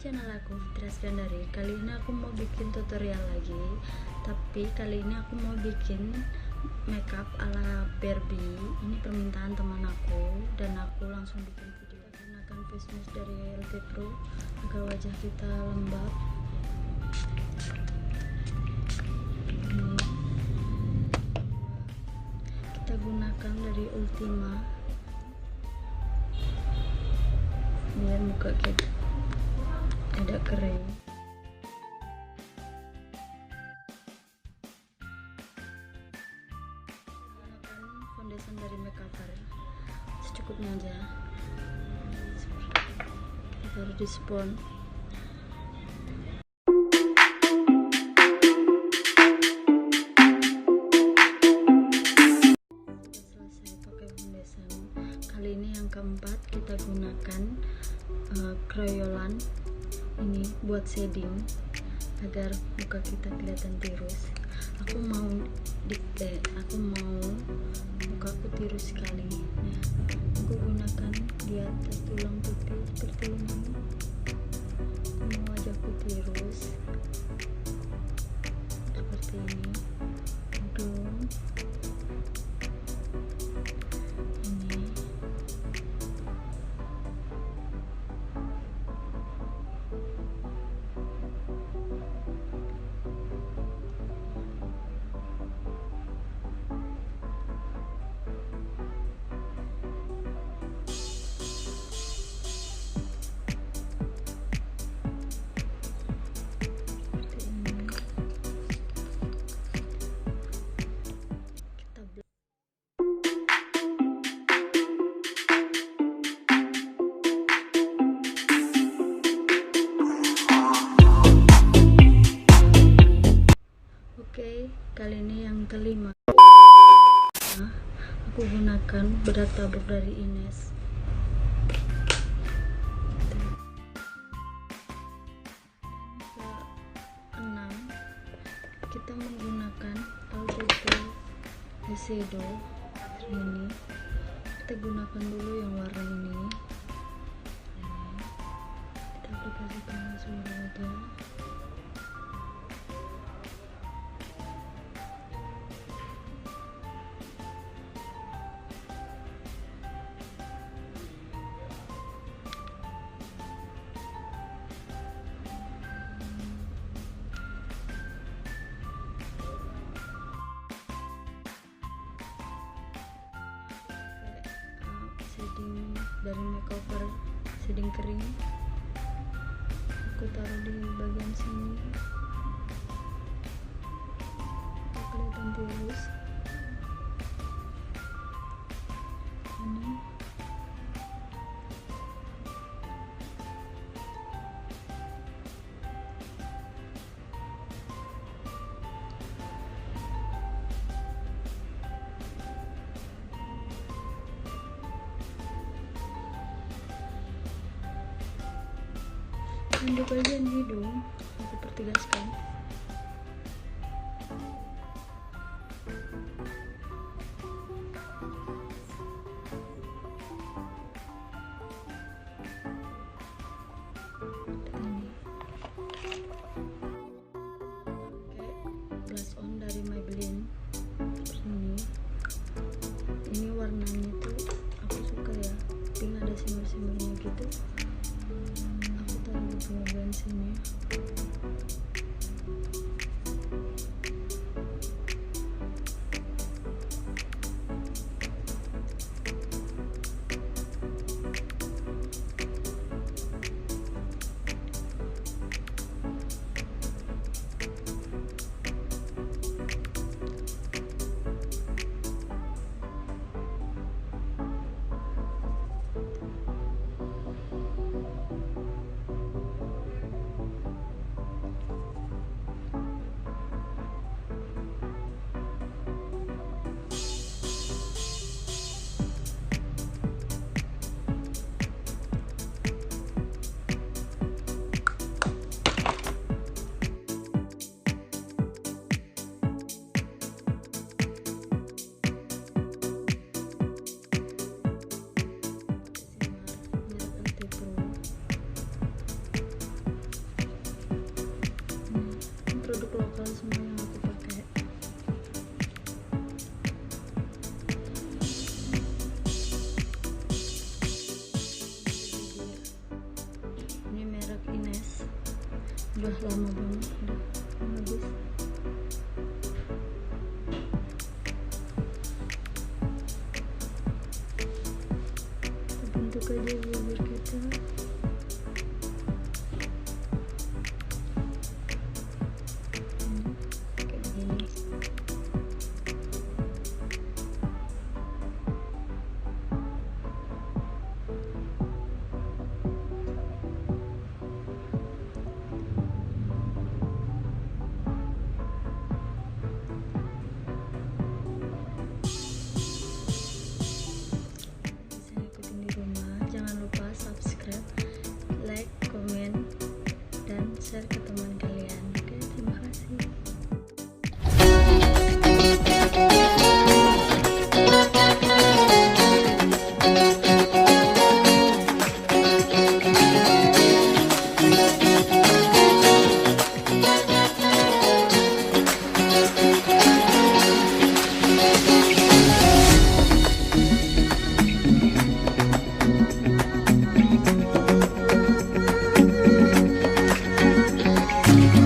channel aku Dari. Kali ini aku mau bikin tutorial lagi, tapi kali ini aku mau bikin makeup ala Barbie. Ini permintaan teman aku dan aku langsung bikin video. Kita gunakan face mask dari Pro agar wajah kita lembab. Ini kita gunakan dari Ultima biar muka kita tidak kering. Gunakan foundation dari makeover secukupnya aja. Kita taruh di spons. Sudah selesai pakai foundation. Kali ini yang keempat kita gunakan crayolan ini buat shading agar muka kita kelihatan tirus. Aku mau muka aku tirus sekali. Nah, aku gunakan di atas tulang pipi seperti ini. Aku mau wajahku tirus seperti ini. Hidung ini. Oke, kali ini yang kelima. Aku gunakan bedak tabur dari Ines. Keenam, kita menggunakan eyeshadow ini. Kita gunakan dulu yang warna ini. Kita aplikasikan langsung di wajah. Shading dari makeover, shading kering, aku taruh di bagian sini, kelihatan tirus. Ini di bagian hidung aku pertegaskan. Pakai blush on dari maybelline ini warnanya tuh aku suka ya, pink, ada shimmer-shimmernya gitu. Di bagian sini. udah lama banget, udah habis. Kita bentuk aja bibir kita.